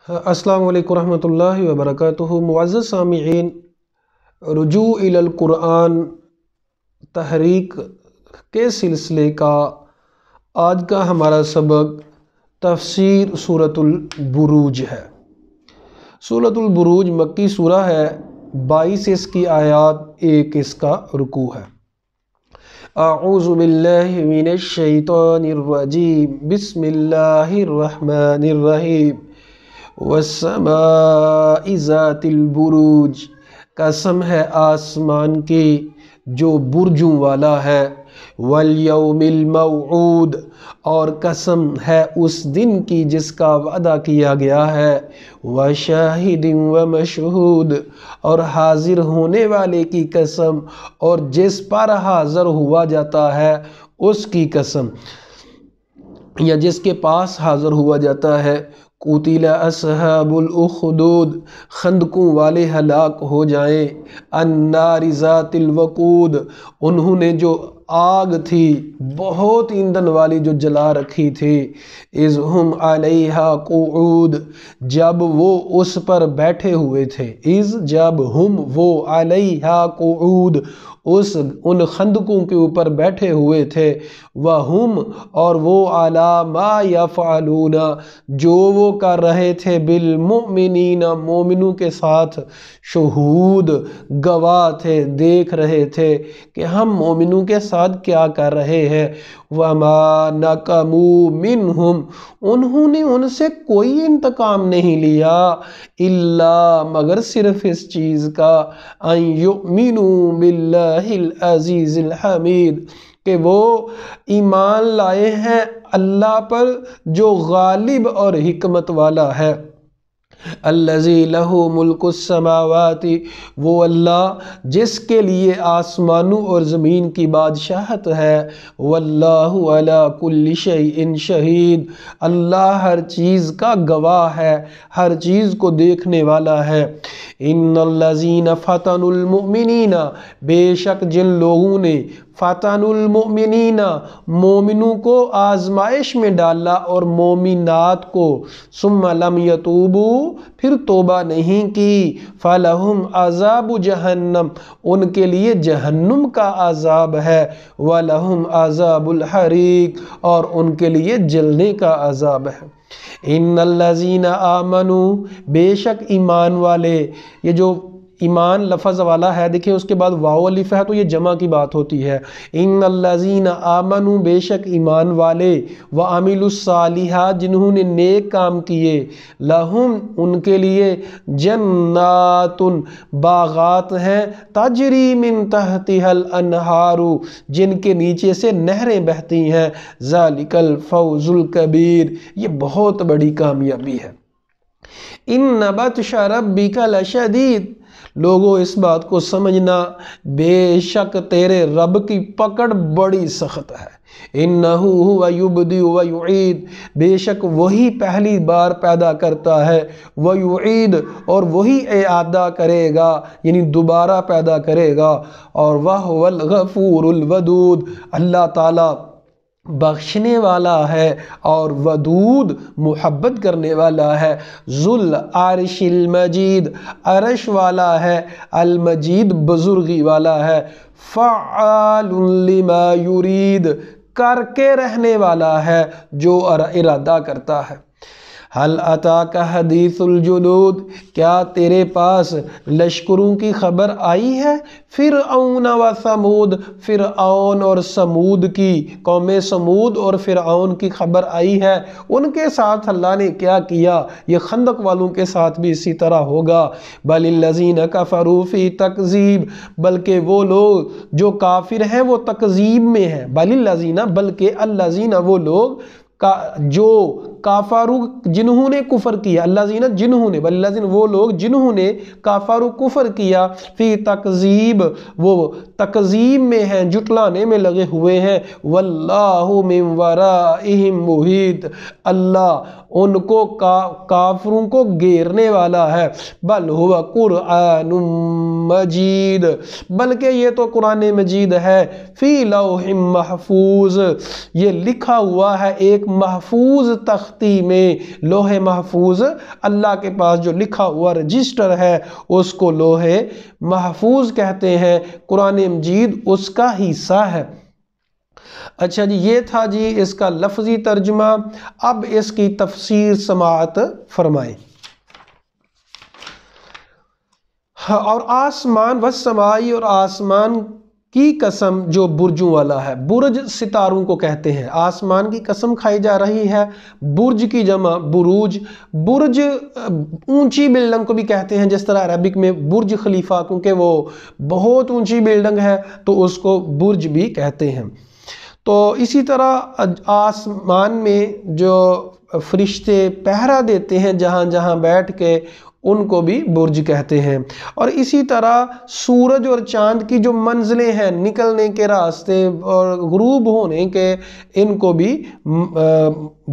السلام علیکم ورحمۃ اللہ وبرکاتہ۔ معزز سامعین، رجوع الی القرآن تحریک کے سلسلے کا آج کا ہمارا سبق تفسیر سورۃ البروج ہے۔ سورۃ البروج مکی سورہ ہے، 22 اس کی آیات، 1 اس کا رکوع ہے۔ اعوذ باللہ من الشیطان الرجیم، بسم اللہ الرحمن الرحیم۔ والسماء ذات البروج، قسم ہے آسمان کی جو برجوں والا ہے۔ والیوم الموعود، اور قسم ہے اس دن کی جس کا وعدہ کیا گیا ہے۔ وشاہد ومشہود، اور حاضر ہونے والے کی قسم، اور جس پر حاضر ہوا جاتا ہے اس کی قسم، یا جس کے پاس حاضر ہوا جاتا ہے۔ قتل اصحاب الاخدود، خندقوں والے ہلاک ہو جائیں۔ النار ذات الوقود، انہوں نے جو آگ تھی بہت ایندھن والی جو جلا رکھی تھی۔ اذ ہم علیہا قعود، جب وہ اس پر بیٹھے ہوئے تھے۔ اذ، جب، ہم، وہ، علیہا قعود، ان خندقوں کے اوپر بیٹھے ہوئے تھے۔ وہم، اور وہ، علی ما یفعلون، جو وہ کر رہے تھے، بالمؤمنین، مومنوں کے ساتھ، شہود، گواہ تھے، دیکھ رہے تھے کہ ہم مومنوں کے ساتھ کیا کر رہے ہیں۔ وما نقموا منہم، انہوں نے ان سے کوئی انتقام نہیں لیا، الا، مگر صرف اس چیز کا، ان یؤمنوا باللہ العزیز الحمید، کہ وہ ایمان لائے ہیں اللہ پر جو غالب اور حکمت والا ہے۔ الذی لہ ملک السماوات، وہ اللہ جس کے لیے آسمانوں اور زمین کی بادشاہت ہے۔ واللہ علی کل شیء شہید، اللہ ہر چیز کا گواہ ہے، ہر چیز کو دیکھنے والا ہے۔ ان الذین فتنوا المؤمنین، بے شک جن لوگوں نے فتنوا المؤمنین، مومنوں کو آزمائش میں ڈالا اور مومنات کو، ثم لم یتوبوا، پھر توبہ نہیں کی، فلہم عذاب جہنم، ان کے لیے جہنم کا عذاب ہے، ولہم عذاب الحریق، اور ان کے لیے جلنے کا عذاب ہے۔ ان الذین آمنوا، بے شک ایمان والے، یہ جو ایمان لفظ والا ہے، دیکھیں اس کے بعد واو الف ہے تو یہ جمع کی بات ہوتی ہے۔ ان الذین آمنوا، بے شک ایمان والے، وعملوا الصالحات، جنہوں نے نیک کام کیے، لہم، ان کے لیے، جنات، باغات ہیں، تجری من تحتها الانہار، جن کے نیچے سے نہریں بہتی ہیں، ذالک الفوز الکبیر، یہ بہت بڑی کامیابی ہے۔ ان بطش ربک لشدید، لوگو اس بات کو سمجھنا، بے شک تیرے رب کی پکڑ بڑی سخت ہے۔ انہ هو یبدئ ویعید، بے شک وہی پہلی بار پیدا کرتا ہے، ویعید، اور وہی اعادہ کرے گا، یعنی دوبارہ پیدا کرے گا۔ اور وہو الغفور الودود، اللہ تعالیٰ بخشنے والا ہے اور ودود، محبت کرنے والا ہے۔ ذو العرش المجید، عرش والا ہے، المجید، بزرگی والا ہے۔ فعال لما یرید، کر کے رہنے والا ہے جو ارادہ کرتا ہے۔ حل اتاک حدیث الجنود، کیا تیرے پاس لشکروں کی خبر آئی ہے؟ فرعون و ثمود، فرعون اور سمود کی، قوم سمود اور فرعون کی خبر آئی ہے، ان کے ساتھ اللہ نے کیا کیا، یہ خندق والوں کے ساتھ بھی اسی طرح ہوگا۔ بل الذین کفروا فی تکذیب، بلکہ وہ لوگ جو کافر ہیں وہ تکذیب میں ہیں۔ بل الذین، بلکہ الذین، وہ لوگ جو کافروا، جنہوں نے کفر کیا، الذین، جنہوں نے، بل الذین، وہ لوگ جنہوں نے کافروا، کفر کیا، فی تکذیب، وہ تکذیب میں ہیں، جھٹلانے میں لگے ہوئے ہیں۔ واللہ من ورائہم محیط، اللہ ان کو کافروں کو گھیرنے والا ہے۔ بل ہوا قرآن مجید، بلکہ یہ تو قرآن مجید ہے، فی لوح محفوظ، یہ لکھا ہوا ہے ایک محفوظ تخت تختی میں لوح محفوظ، اللہ کے پاس جو لکھا ہوا رجسٹر ہے اس کو لوح محفوظ کہتے ہیں، قرآن مجید اس کا حصہ ہے۔ اچھا جی، یہ تھا جی اس کا لفظی ترجمہ۔ اب اس کی تفسیر سماعت فرمائیں۔ اور آسمان والسمائی، اور آسمان کی قسم جو برجوں والا ہے۔ برج ستاروں کو کہتے ہیں، آسمان کی قسم کھائی جا رہی ہے۔ برج کی جمع بروج، برج اونچی بلڈنگ کو بھی کہتے ہیں، جس طرح عربک میں برج خلیفہ، کیونکہ وہ بہت اونچی بلڈنگ ہے تو اس کو برج بھی کہتے ہیں۔ تو اسی طرح آسمان میں جو فرشتے پہرا دیتے ہیں جہاں جہاں بیٹھ کے، ان کو بھی برج کہتے ہیں۔ اور اسی طرح سورج اور چاند کی جو منزلیں ہیں، نکلنے کے راستے اور غروب ہونے کے، ان کو بھی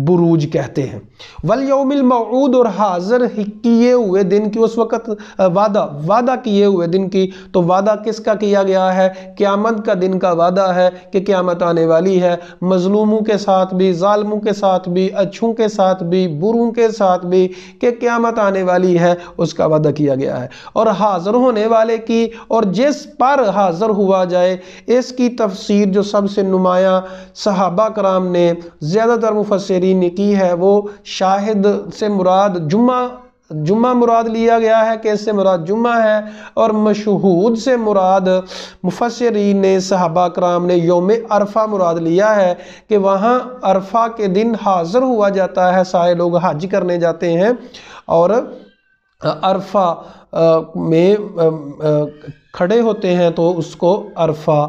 بروج کہتے ہیں۔ والیوم الموعود، اور حاضر کیے ہوئے دن کی، اس وقت وعدہ کیے ہوئے دن کی، تو وعدہ کس کا کیا گیا ہے؟ قیامت کا دن کا وعدہ ہے کہ قیامت آنے والی ہے، مظلوموں کے ساتھ بھی، ظالموں کے ساتھ بھی، اچھوں کے ساتھ بھی، بروں کے ساتھ بھی، کہ قیامت آنے والی ہے، اس کا وعدہ کیا گیا ہے۔ اور حاضر ہونے والے کی، اور جس پر حاضر ہوا جائے، اس کی تفسیر جو سب سے نمایاں صحابہ کرام نے، زیادہ تر مفسرین نے کی ہے، وہ شاہد سے مراد جمعہ مراد لیا گیا ہے کہ اس سے مراد جمعہ ہے، اور مشہود سے مراد مفسرین نے، صحابہ کرام نے یوم عرفہ مراد لیا ہے کہ وہاں عرفہ کے دن حاضر ہوا جاتا ہے، سارے لوگ حج کرنے جاتے ہیں، اور عرفہ میں کھڑے ہوتے ہیں تو اس کو عرفہ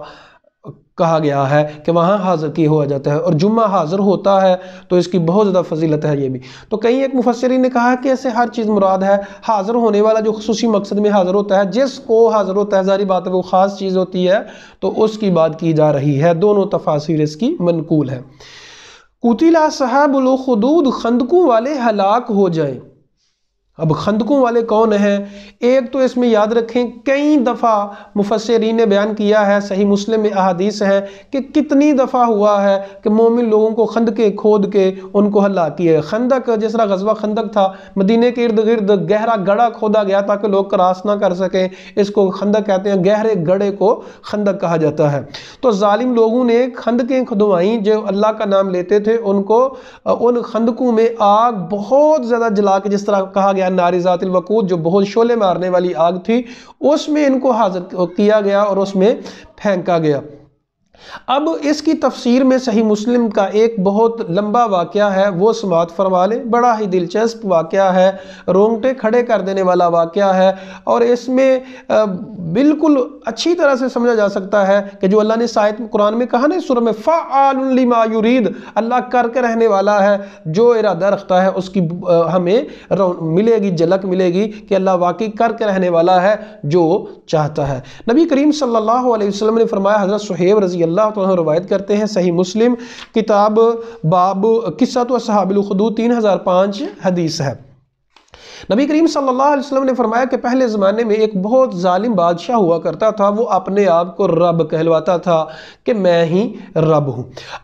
کہا گیا ہے کہ وہاں حاضر کی ہوا جاتا ہے، اور جمعہ حاضر ہوتا ہے تو اس کی بہت زیادہ فضیلت ہے۔ یہ بھی تو کئی ایک مفسرین نے کہا کہ ایسے ہر چیز مراد ہے، حاضر ہونے والا جو خصوصی مقصد میں حاضر ہوتا ہے، جس کو حاضر ہوتا ہے، ظاہری بات ہے وہ خاص چیز ہوتی ہے، تو اس کی بات کی جا رہی ہے۔ دونوں تفاسیر اس کی منقول ہے۔ قتل اصحاب الخدود، خندقوں والے ہلاک ہو جائیں۔ اب خندقوں والے کون ہیں؟ ایک تو اس میں یاد رکھیں، کئی دفعہ مفسرین نے بیان کیا ہے، صحیح مسلم میں احادیث ہے کہ کتنی دفعہ ہوا ہے کہ مومن لوگوں کو خندقیں کھود کے ان کو ہلاک کیا ہے۔ خندق، جس طرح غزوہ خندق تھا، مدینے کے ارد گرد گہرا گڑھا کھودا گیا تاکہ لوگ کراس نہ کر سکیں، اس کو خندق کہتے ہیں، گہرے گڑھے کو خندق کہا جاتا ہے۔ تو ظالم لوگوں نے خندقیں کھدوائیں، جو اللہ کا نام لیتے تھے، ان خندقوں میں آگ بہت زیادہ جلا کے، جس طرح کہا گیا ناری ذات الوقود، جو بہت شعلے مارنے والی آگ تھی، اس میں ان کو حاضر کیا گیا اور اس میں پھینکا گیا۔ اب اس کی تفسیر میں صحیح مسلم کا ایک بہت لمبا واقعہ ہے، وہ سماعت فرما لیں۔ بڑا ہی دلچسپ واقعہ ہے، رونگٹے کھڑے کر دینے والا واقعہ ہے، اور اس میں بالکل اچھی طرح سے سمجھا جا سکتا ہے کہ جو اللہ نے آیت قرآن میں کہا نا سورہ میں، فعال لما یرید، اللہ کر کے رہنے والا ہے، جو ارادہ رکھتا ہے اس کی ہمیں ملے گی، جھلک ملے گی کہ اللہ واقعی کر کے رہنے والا ہے جو چاہتا ہے۔ نبی کریم صلی اللہ علیہ وسلم نے فرمایا، حضرت صہیب رضی اللہ تعالیٰ روایت کرتے ہیں، صحیح مسلم کتاب باب قصۃ اصحاب الخدود 3005 حدیث ہے۔ نبی کریم صلی اللہ علیہ وسلم نے فرمایا کہ پہلے زمانے میں ایک بہت ظالم بادشاہ ہوا کرتا تھا، وہ اپنے آپ کو رب کہلواتا تھا کہ میں ہی رب ہوں۔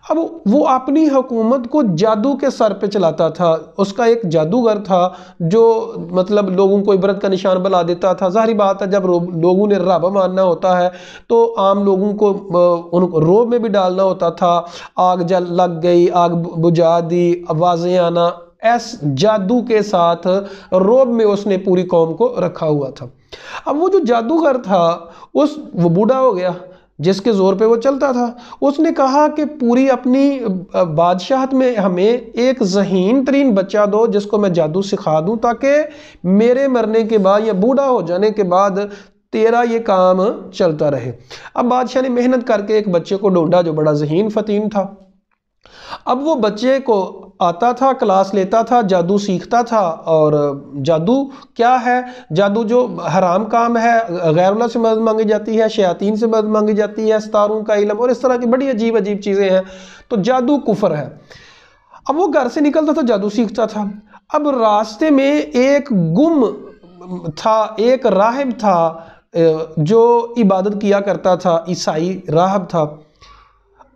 اب وہ اپنی حکومت کو جادو کے سر پہ چلاتا تھا، اس کا ایک جادوگر تھا جو مطلب لوگوں کو عبرت کا نشان بنا دیتا تھا۔ ظاہری بات ہے جب لوگوں نے رب ماننا ہوتا ہے تو عام لوگوں کو ان کو روب میں بھی ڈالنا ہوتا تھا، آگ لگ گئی، آگ بجھا دی، آوازیں آنا، ایس جادو کے ساتھ روب میں اس نے پوری قوم کو رکھا ہوا تھا۔ اب وہ جو جادوگر تھا وہ بوڑھا ہو گیا جس کے زور پہ وہ چلتا تھا، اس نے کہا کہ پوری اپنی بادشاہت میں ہمیں ایک ذہین ترین بچہ دو جس کو میں جادو سکھا دوں، تاکہ میرے مرنے کے بعد یا بوڑھا ہو جانے کے بعد تیرا یہ کام چلتا رہے۔ اب بادشاہ نے محنت کر کے ایک بچے کو ڈھونڈا جو بڑا ذہین فتین تھا۔ اب وہ بچے کو آتا تھا، کلاس لیتا تھا، جادو سیکھتا تھا، اور جادو کیا ہے؟ جادو جو حرام کام ہے، غیر اللہ سے مدد مانگی جاتی ہے، شیاطین سے مدد مانگی جاتی ہے، ستاروں کا علم اور اس طرح کی بڑی عجیب عجیب چیزیں ہیں، تو جادو کفر ہے۔ اب وہ گھر سے نکلتا تھا، جادو سیکھتا تھا۔ اب راستے میں ایک گم تھا، ایک راہب تھا جو عبادت کیا کرتا تھا، عیسائی راہب تھا۔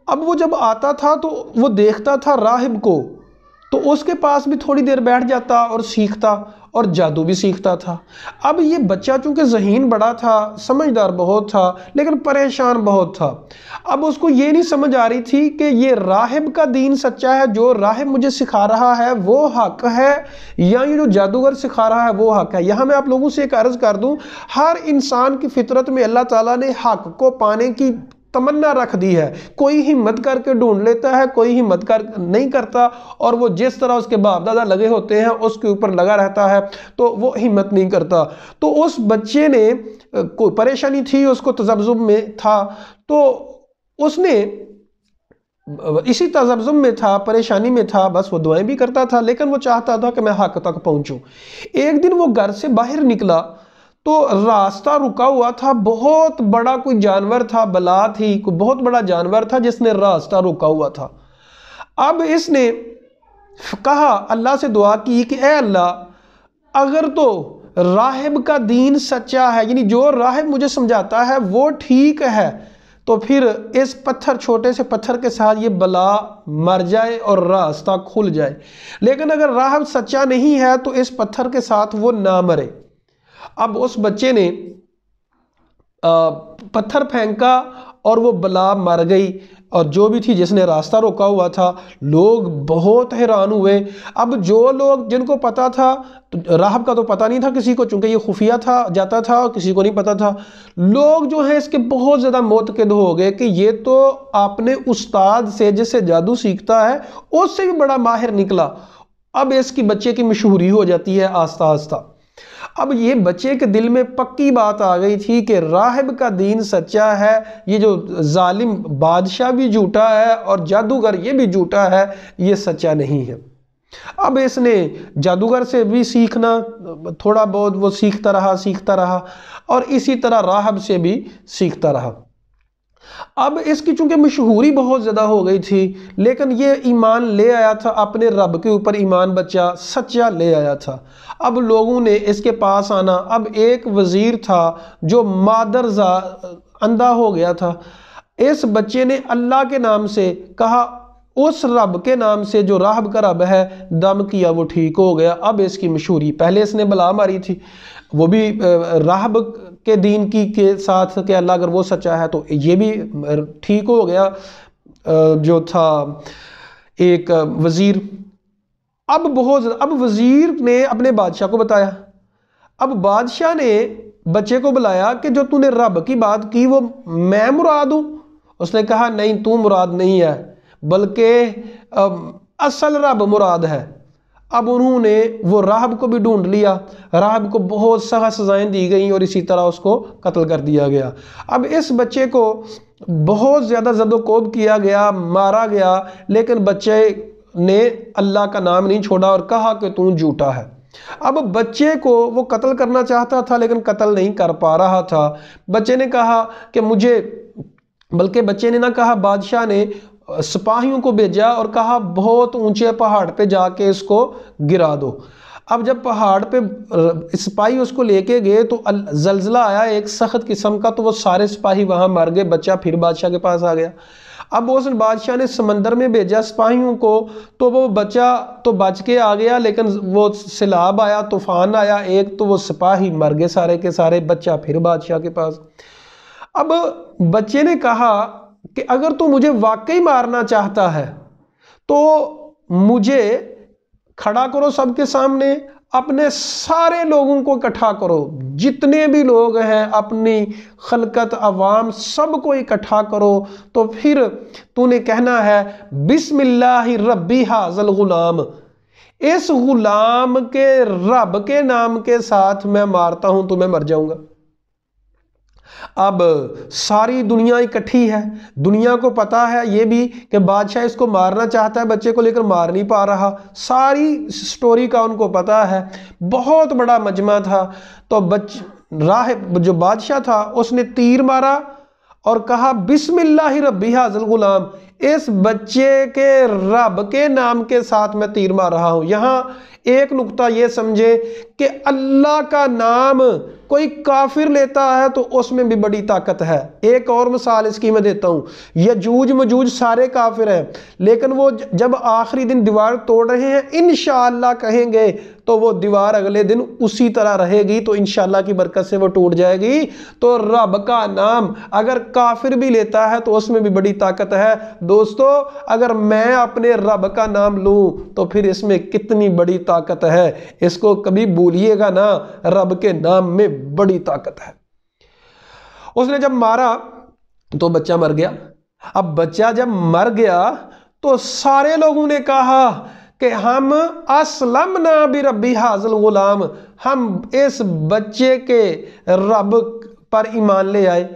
اب وہ جب آتا تھا تو وہ دیکھتا تھا راہب کو، تو اس کے پاس بھی تھوڑی دیر بیٹھ جاتا اور سیکھتا اور جادو بھی سیکھتا تھا۔ اب یہ بچہ چونکہ ذہین بڑا تھا، سمجھدار بہت تھا، لیکن پریشان بہت تھا۔ اب اس کو یہ نہیں سمجھ آ رہی تھی کہ یہ راہب کا دین سچا ہے، جو راہب مجھے سکھا رہا ہے وہ حق ہے، یا یہ جو جادوگر سکھا رہا ہے وہ حق ہے۔ یہاں میں آپ لوگوں سے ایک عرض کر دوں، ہر انسان کی فطرت میں اللہ تعالیٰ نے حق کو پانے کی تمنا رکھ دی ہے۔ کوئی ہمت کر کے ڈھونڈ لیتا ہے، کوئی ہمت کر نہیں کرتا، اور وہ جس طرح اس کے باپ دادا لگے ہوتے ہیں اس کے اوپر لگا رہتا ہے، تو وہ ہمت نہیں کرتا۔ تو اس بچے نے کوئی پریشانی تھی، اس کو تذبذب میں تھا، تو اس نے اسی تذبذب میں تھا، پریشانی میں تھا، بس وہ دعائیں بھی کرتا تھا، لیکن وہ چاہتا تھا کہ میں حق تک پہنچوں۔ ایک دن وہ گھر سے باہر نکلا تو راستہ رکا ہوا تھا، بہت بڑا کوئی جانور تھا، بلا تھی، کوئی بہت بڑا جانور تھا جس نے راستہ رکا ہوا تھا۔ اب اس نے کہا، اللہ سے دعا کی کہ اے اللہ، اگر تو راہب کا دین سچا ہے، یعنی جو راہب مجھے سمجھاتا ہے وہ ٹھیک ہے، تو پھر اس پتھر، چھوٹے سے پتھر کے ساتھ یہ بلا مر جائے اور راستہ کھل جائے، لیکن اگر راہب سچا نہیں ہے تو اس پتھر کے ساتھ وہ نہ مرے۔ اب اس بچے نے پتھر پھینکا اور وہ بلا مر گئی، اور جو بھی تھی جس نے راستہ روکا ہوا تھا، لوگ بہت حیران ہوئے۔ اب جو لوگ جن کو پتا تھا، راہب کا تو پتہ نہیں تھا کسی کو، چونکہ یہ خفیہ تھا، جاتا تھا اور کسی کو نہیں پتا تھا، لوگ جو ہیں اس کے بہت زیادہ معتقد ہو گئے کہ یہ تو اپنے استاد سے، جس سے جادو سیکھتا ہے، اس سے بھی بڑا ماہر نکلا۔ اب اس کی بچے کی مشہوری ہو جاتی ہے آہستہ آہستہ۔ اب یہ بچے کے دل میں پکی بات آ گئی تھی کہ راہب کا دین سچا ہے، یہ جو ظالم بادشاہ بھی جھوٹا ہے اور جادوگر یہ بھی جھوٹا ہے، یہ سچا نہیں ہے۔ اب اس نے جادوگر سے بھی سیکھنا، تھوڑا بہت وہ سیکھتا رہا اور اسی طرح راہب سے بھی سیکھتا رہا۔ اب اس کی چونکہ مشہوری بہت زیادہ ہو گئی تھی، لیکن یہ ایمان لے آیا تھا، اپنے رب کے اوپر ایمان بچہ سچا لے آیا تھا۔ اب لوگوں نے اس کے پاس آنا، اب ایک وزیر تھا جو مادرزا اندھا ہو گیا تھا، اس بچے نے اللہ کے نام سے کہا، اس رب کے نام سے جو راہب کا رب ہے، دم کیا، وہ ٹھیک ہو گیا۔ اب اس کی مشہوری، پہلے اس نے بلا ماری تھی، وہ بھی راہب کے دین کی کے ساتھ کہ اللہ اگر وہ سچا ہے تو یہ بھی ٹھیک ہو گیا، جو تھا ایک وزیر۔ اب وزیر نے اپنے بادشاہ کو بتایا۔ اب بادشاہ نے بچے کو بلایا کہ جو تو نے رب کی بات کی وہ میں مراد ہوں؟ اس نے کہا نہیں، تو مراد نہیں ہے، بلکہ اصل رب مراد ہے۔ اب انہوں نے وہ راہب کو بھی ڈھونڈ لیا، راہب کو بہت سخت سزائیں دی گئیں اور اسی طرح اس کو قتل کر دیا گیا۔ اب اس بچے کو بہت زیادہ زد و کوب کیا گیا، مارا گیا، لیکن بچے نے اللہ کا نام نہیں چھوڑا اور کہا کہ تو جھوٹا ہے۔ اب بچے کو وہ قتل کرنا چاہتا تھا لیکن قتل نہیں کر پا رہا تھا۔ بچے نے کہا کہ بلکہ بچے نے نہ کہا، بادشاہ نے سپاہیوں کو بھیجا اور کہا بہت اونچے پہاڑ پہ جا کے اس کو گرا دو۔ اب جب پہاڑ پہ سپاہی اس کو لے کے گئے تو زلزلہ آیا ایک سخت قسم کا، تو وہ سارے سپاہی وہاں مر گئے، بچہ پھر بادشاہ کے پاس آ گیا۔ اب اس بادشاہ نے سمندر میں بھیجا سپاہیوں کو، تو وہ بچہ تو بچ کے آ گیا، لیکن وہ سیلاب آیا، طوفان آیا ایک، تو وہ سپاہی مر گئے سارے کے سارے، بچہ پھر بادشاہ کے پاس۔ اب بچے نے کہا کہ اگر تو مجھے واقعی مارنا چاہتا ہے تو مجھے کھڑا کرو سب کے سامنے، اپنے سارے لوگوں کو اکٹھا کرو، جتنے بھی لوگ ہیں، اپنی خلقت، عوام، سب کو اکٹھا کرو، تو پھر تو نے کہنا ہے بسم اللہ ربی ھذا الغلام، اس غلام کے رب کے نام کے ساتھ میں مارتا ہوں تو میں مر جاؤں گا۔ اب ساری دنیا اکٹھی ہے، دنیا کو پتا ہے یہ بھی کہ بادشاہ اس کو مارنا چاہتا ہے بچے کو، لیکن مار نہیں پا رہا، ساری سٹوری کا ان کو پتا ہے، بہت بڑا مجمع تھا۔ تو راہب جو بادشاہ تھا اس نے تیر مارا اور کہا بسم اللہ ربی ھذا الغلام، اس بچے کے رب کے نام کے ساتھ میں تیر مار رہا ہوں۔ یہاں ایک نقطہ یہ سمجھے کہ اللہ کا نام کوئی کافر لیتا ہے تو اس میں بھی بڑی طاقت ہے۔ ایک اور مثال اس کی میں دیتا ہوں، یجوج مجوج سارے کافر ہیں، لیکن وہ جب آخری دن دیوار توڑ رہے ہیں انشاءاللہ کہیں گے تو وہ دیوار اگلے دن اسی طرح رہے گی، تو انشاءاللہ کی برکت سے وہ ٹوٹ جائے گی۔ تو رب کا نام اگر کافر بھی لیتا ہے تو اس میں بھی بڑی طاقت ہے۔ دوستو اگر میں اپنے رب کا نام لوں تو پھر اس میں کتنی بڑی طاقت ہے، اس کو کبھی بھولیے گا نا، رب کے نام میں بڑی طاقت ہے۔ اس نے جب مارا تو بچہ مر گیا۔ اب بچہ جب مر گیا تو سارے لوگوں نے کہا کہ ہم اسلمنا بربی ھذا الغلام، ہم اس بچے کے رب پر ایمان لے آئے۔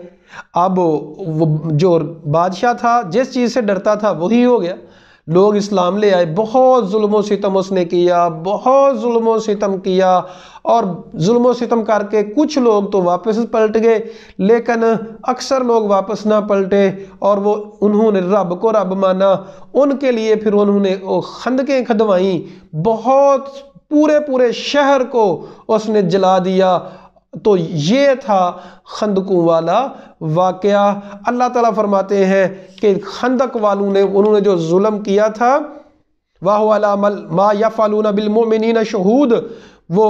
اب وہ جو بادشاہ تھا جس چیز سے ڈرتا تھا وہی ہو گیا، لوگ اسلام لے آئے۔ بہت ظلم و ستم اس نے کیا، بہت ظلم و ستم کیا، اور ظلم و ستم کر کے کچھ لوگ تو واپس پلٹ گئے، لیکن اکثر لوگ واپس نہ پلٹے اور انہوں نے رب کو رب مانا۔ ان کے لیے پھر انہوں نے خندقیں کھدوائیں، بہت پورے شہر کو اس نے جلا دیا۔ تو یہ تھا خندقوں والا واقعہ۔ اللہ تعالیٰ فرماتے ہیں کہ خندق والوں نے انہوں نے جو ظلم کیا تھا، وَهُوَ عَلَىٰ مَا يَفْعَلُونَ بِالْمُؤْمِنِينَ شَهُودٌ، وہ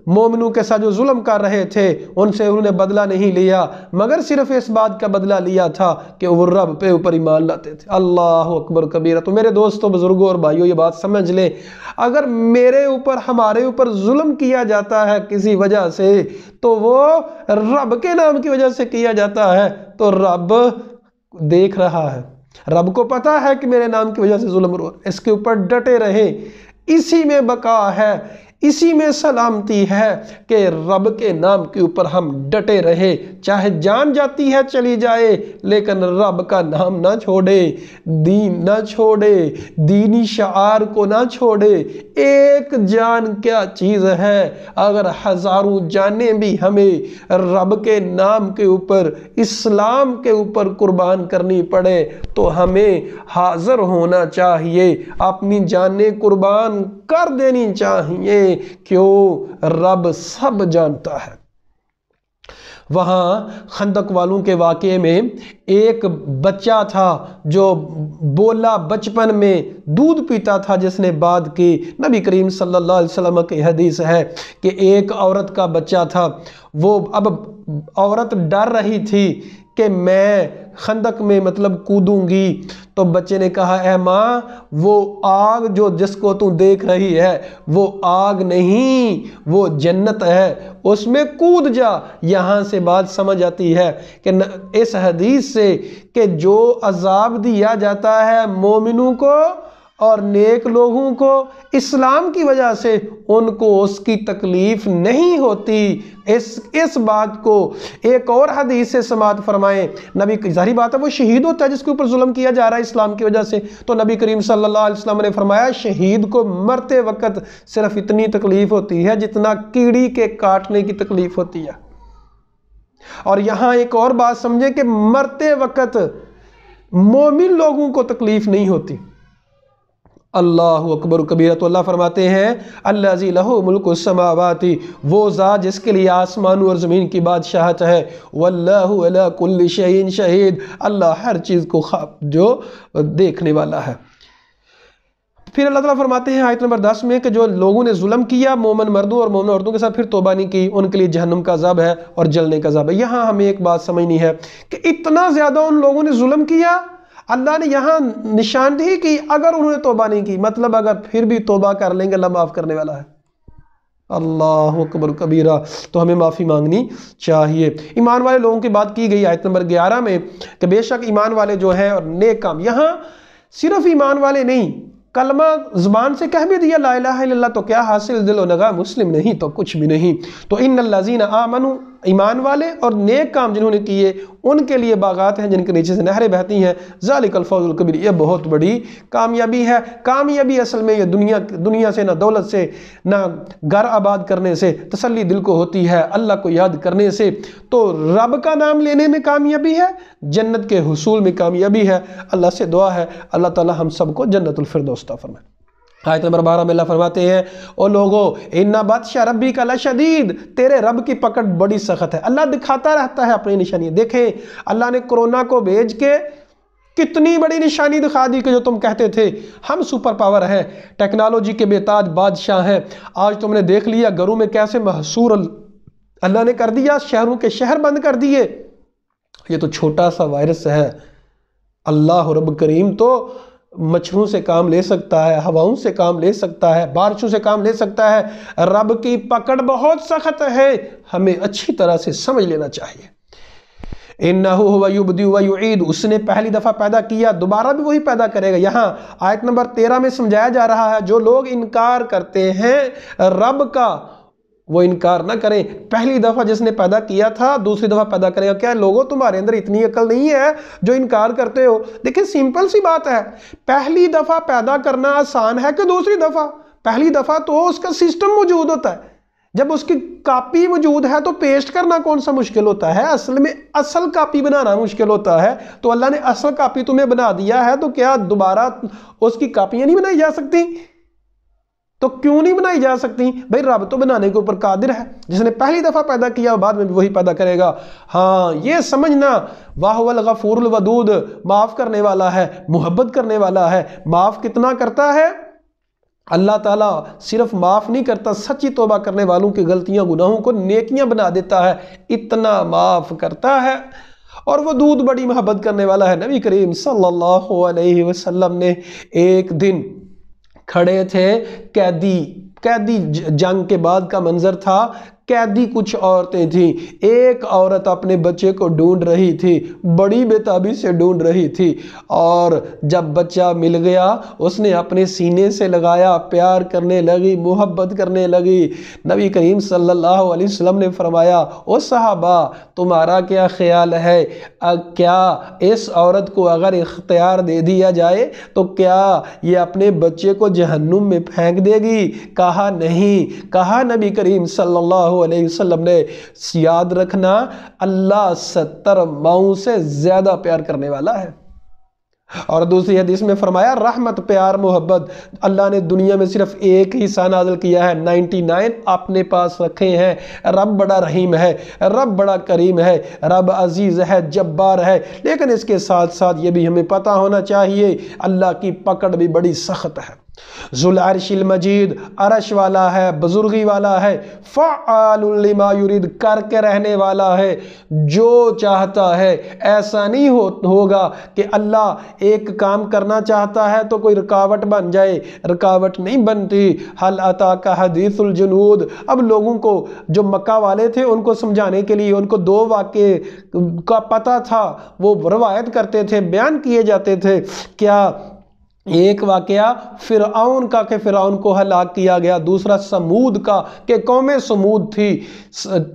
مومنوں کے ساتھ جو ظلم کر رہے تھے ان سے انہوں نے بدلہ نہیں لیا، مگر صرف اس بات کا بدلہ لیا تھا کہ وہ رب پہ اوپر ایمان لاتے تھے۔ اللہ اکبر کبیرہ۔ تو میرے دوستوں، بزرگوں اور بھائیوں، یہ بات سمجھ لیں، اگر میرے اوپر، ہمارے اوپر ظلم کیا جاتا ہے کسی وجہ سے تو وہ رب کے نام کی وجہ سے کیا جاتا ہے، تو رب دیکھ رہا ہے، رب کو پتا ہے کہ میرے نام کی وجہ سے ظلم ہو، اس کے اوپر ڈٹے رہے۔ اسی میں بقا ہے، اسی میں سلامتی ہے کہ رب کے نام کے اوپر ہم ڈٹے رہے، چاہے جان جاتی ہے چلی جائے، لیکن رب کا نام نہ چھوڑے، دین نہ چھوڑے، دینی شعار کو نہ چھوڑے۔ ایک جان کیا چیز ہے، اگر ہزاروں جانیں بھی ہمیں رب کے نام کے اوپر، اسلام کے اوپر قربان کرنی پڑے تو ہمیں حاضر ہونا چاہیے، اپنی جانیں قربان کر دینی چاہیے، کیوں؟ رب سب جانتا ہے۔ وہاں خندق والوں کے واقعے میں ایک بچہ تھا جو بولا بچپن میں دودھ پیتا تھا، جس نے بعد کی نبی کریم صلی اللہ علیہ وسلم کی حدیث ہے کہ ایک عورت کا بچہ تھا، وہ اب عورت ڈر رہی تھی کہ میں خندق میں کودوں گی، تو بچے نے کہا اے ماں، وہ آگ جو جس کو تو دیکھ رہی ہے وہ آگ نہیں، وہ جنت ہے، اس میں کود جا۔ یہاں سے بات سمجھ آتی ہے کہ اس حدیث سے کہ جو عذاب دیا جاتا ہے مومنوں کو اور نیک لوگوں کو اسلام کی وجہ سے، ان کو اس کی تکلیف نہیں ہوتی۔ اس بات کو ایک اور حدیث سے سماعت فرمائیں، نبی کی ظاہری بات ہے وہ شہید ہوتا ہے جس کے اوپر ظلم کیا جا رہا ہے اسلام کی وجہ سے، تو نبی کریم صلی اللہ علیہ وسلم نے فرمایا شہید کو مرتے وقت صرف اتنی تکلیف ہوتی ہے جتنا کیڑی کے کاٹنے کی تکلیف ہوتی ہے۔ اور یہاں ایک اور بات سمجھیں کہ مرتے وقت مومن لوگوں کو تکلیف نہیں ہوتی۔ اللہ اکبر کبیرہ۔ تو اللہ فرماتے ہیں الذی لہ ملک السماوات، وہ ذات جس کے لیے آسمانوں اور زمین کی بادشاہت ہے، واللہ علی کل شیء شہید، اللہ ہر چیز کو جو دیکھنے والا ہے۔ پھر اللہ تعالیٰ فرماتے ہیں آیت نمبر 10 میں کہ جو لوگوں نے ظلم کیا مومن مردوں اور مومن عورتوں کے ساتھ، پھر توبہ نہیں کی، ان کے لیے جہنم کا عذاب ہے اور جلنے کا عذاب ہے۔ یہاں ہمیں ایک بات سمجھنی ہے کہ اتنا زیادہ ان لوگوں نے ظلم کیا، اللہ نے یہاں نشاندہی کی اگر انہوں نے توبہ نہیں کی، مطلب اگر پھر بھی توبہ کر لیں گے اللہ معاف کرنے والا ہے۔ اللہ اکبر کبیرہ۔ تو ہمیں معافی مانگنی چاہیے۔ ایمان والے لوگوں کی بات کی گئی آیت نمبر 11 میں کہ بے شک ایمان والے جو ہیں اور نیک کام، یہاں صرف ایمان والے نہیں، کلمہ زبان سے کہہ بھی دیا لا الہ الا اللہ تو کیا حاصل، دل و نگاہ مسلم نہیں تو کچھ بھی نہیں۔ تو ان الذین آمنوا، ایمان والے اور نیک کام جنہوں نے کیے ان کے لیے باغات ہیں جن کے نیچے سے نہریں بہتی ہیں، ذالک الفوز الکبیر، یہ بہت بڑی کامیابی ہے۔ کامیابی اصل میں یہ دنیا سے، نہ دولت سے، نہ گھر آباد کرنے سے، تسلی دل کو ہوتی ہے اللہ کو یاد کرنے سے۔ تو رب کا نام لینے میں کامیابی ہے، جنت کے حصول میں کامیابی ہے۔ اللہ سے دعا ہے اللہ تعالی ہم سب کو جنت الفردوس عطا فرمائے۔ آیت نمبر 12 میں اللہ فرماتے ہیں او لوگو اِنَّ بَطْشَ رَبِّكَ لَشَدِيدٌ، تیرے رب کی پکڑ بڑی سخت ہے۔ اللہ دکھاتا رہتا ہے اپنی نشانیاں۔ دیکھیں اللہ نے کرونا کو بھیج کے کتنی بڑی نشانی دکھا دی کہ جو تم کہتے تھے ہم سپر پاور ہیں، ٹیکنالوجی کے بے تاج بادشاہ ہیں، آج تم نے دیکھ لیا گھروں میں کیسے محصور اللہ نے کر دیا، شہروں کے شہر بند کر دیے۔ یہ تو چھوٹا سا وائرس ہے، اللہ رب کریم تو مچھروں سے کام لے سکتا ہے، ہواؤں سے کام لے سکتا ہے، بارشوں سے کام لے سکتا ہے۔ رب کی پکڑ بہت سخت ہے، ہمیں اچھی طرح سے سمجھ لینا چاہیے۔ اِنَّهُ هُوَ يُبْدِئُ وَيُعِيدُ، اس نے پہلی دفعہ پیدا کیا، دوبارہ بھی وہی پیدا کرے گا۔ یہاں آیت نمبر 13 میں سمجھایا جا رہا ہے جو لوگ انکار کرتے ہیں رب کا، وہ انکار نہ کریں۔ پہلی دفعہ جس نے پیدا کیا تھا دوسری دفعہ پیدا کرے گا۔ کیا لوگوں تمہارے اندر اتنی عقل نہیں ہے جو انکار کرتے ہو؟ دیکھیں سمپل سی بات ہے، پہلی دفعہ پیدا کرنا آسان ہے کہ دوسری دفعہ؟ پہلی دفعہ تو اس کا سسٹم موجود ہوتا ہے، جب اس کی کاپی موجود ہے تو پیسٹ کرنا کون سا مشکل ہوتا ہے؟ اصل میں اصل کاپی بنانا مشکل ہوتا ہے۔ تو اللہ نے اصل کاپی تمہیں بنا دیا ہے، تو کیا دوبارہ اس کی کاپیاں نہیں بنائی جا سکتی؟ تو کیوں نہیں بنائی جا سکتی؟ بھئی رب تو بنانے کے اوپر قادر ہے، جس نے پہلی دفعہ پیدا کیا بعد میں بھی وہی پیدا کرے گا۔ ہاں یہ سمجھنا وَهُوَ الْغَفُورُ الْوَدُودُ، معاف کرنے والا ہے، محبت کرنے والا ہے۔ معاف کتنا کرتا ہے؟ اللہ تعالیٰ صرف معاف نہیں کرتا، سچی توبہ کرنے والوں کی غلطیاں گناہوں کو نیکیاں بنا دیتا ہے، اتنا معاف کرتا ہے۔ اور ودود بڑی محبت کرنے والا ہے۔ نبی کریم صلی اللہ علیہ وسلم نے ایک دن کھڑے تھے، قیدی جنگ کے بعد کا منظر تھا، قیدی کچھ عورتیں تھیں، ایک عورت اپنے بچے کو ڈھونڈ رہی تھی، بڑی بےتابی سے ڈھونڈ رہی تھی، اور جب بچہ مل گیا اس نے اپنے سینے سے لگایا، پیار کرنے لگی، محبت کرنے لگی۔ نبی کریم صلی اللہ علیہ وسلم نے فرمایا او صحابہ تمہارا کیا خیال ہے، کیا اس عورت کو اگر اختیار دے دیا جائے تو کیا یہ اپنے بچے کو جہنم میں پھینک دے گی؟ کہا نہیں۔ کہا نبی کریم صلی اللہ علیہ وسلم نے یاد رکھنا اللہ 70 ماؤں سے زیادہ پیار کرنے والا ہے۔ اور دوسری حدیث میں فرمایا رحمت، پیار، محبت اللہ نے دنیا میں صرف ایک ہی حصہ نازل کیا ہے، 99 اپنے پاس رکھے ہیں۔ رب بڑا رحیم ہے، رب بڑا کریم ہے، رب عزیز ہے، جبار ہے، لیکن اس کے ساتھ ساتھ یہ بھی ہمیں پتہ ہونا چاہیے اللہ کی پکڑ بھی بڑی سخت ہے۔ ذو العرش المجید، عرش والا ہے، بزرگی والا ہے، فعال لما یرید، کر کے رہنے والا ہے جو چاہتا ہے۔ ایسا نہیں ہوگا کہ اللہ ایک کام کرنا چاہتا ہے تو کوئی رکاوٹ بن جائے، رکاوٹ نہیں بنتی۔ حل اتاک حدیث الجنود، اب لوگوں کو جو مکہ والے تھے ان کو سمجھانے کے لیے ان کو 2 واقعے کا پتہ تھا، وہ روایت کرتے تھے، بیان کیے جاتے تھے۔ کیا ایک واقعہ فرعون کا کہ فرعون کو ہلاک کیا گیا، دوسرا سمود کا کہ قوم سمود تھی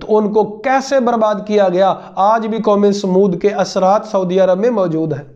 ان کو کیسے برباد کیا گیا۔ آج بھی قوم سمود کے اثرات سعودی عرب میں موجود ہیں۔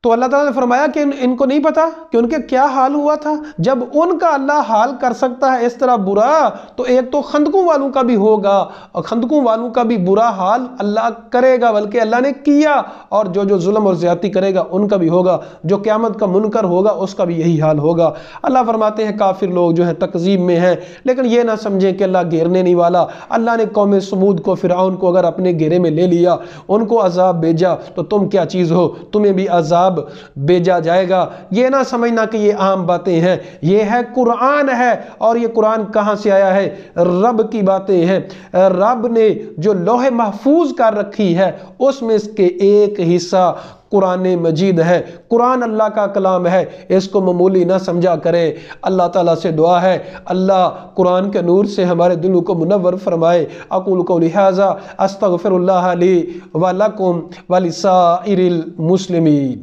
تو اللہ تعالیٰ نے فرمایا کہ ان کو نہیں پتا کہ ان کے کیا حال ہوا تھا۔ جب ان کا اللہ حال کر سکتا ہے اس طرح برا، تو ایک تو خندقوں والوں کا بھی ہوگا، اور خندقوں والوں کا بھی برا حال اللہ کرے گا، بلکہ اللہ نے کیا، اور جو ظلم اور زیادتی کرے گا ان کا بھی ہوگا، جو قیامت کا منکر ہوگا اس کا بھی یہی حال ہوگا۔ اللہ فرماتے ہیں کافر لوگ جو ہیں تکذیب میں ہیں، لیکن یہ نہ سمجھیں کہ اللہ گھیرنے نہیں والا۔ اللہ نے قوم سمود کو، فرعون کو اگر اپنے گھیرے میں لے لیا، ان کو عذاب بھیجا، تو تم کیا چیز ہو، تمہیں بھی عذاب بھیجا جائے گا۔ یہ نہ سمجھنا کہ یہ عام باتیں ہیں، یہ ہے قرآن ہے، اور یہ قرآن کہاں سے آیا ہے؟ رب کی باتیں ہیں۔ رب نے جو لوح محفوظ کر رکھی ہے اس میں اس کے ایک حصہ قرآن مجید ہے۔ قرآن اللہ کا کلام ہے، اس کو معمولی نہ سمجھا کریں۔ اللہ تعالیٰ سے دعا ہے اللہ قرآن کے نور سے ہمارے دلوں کو منور فرمائے۔ اقول قولی ھذا استغفر اللہ لی ولکم ولسائر المسلمین۔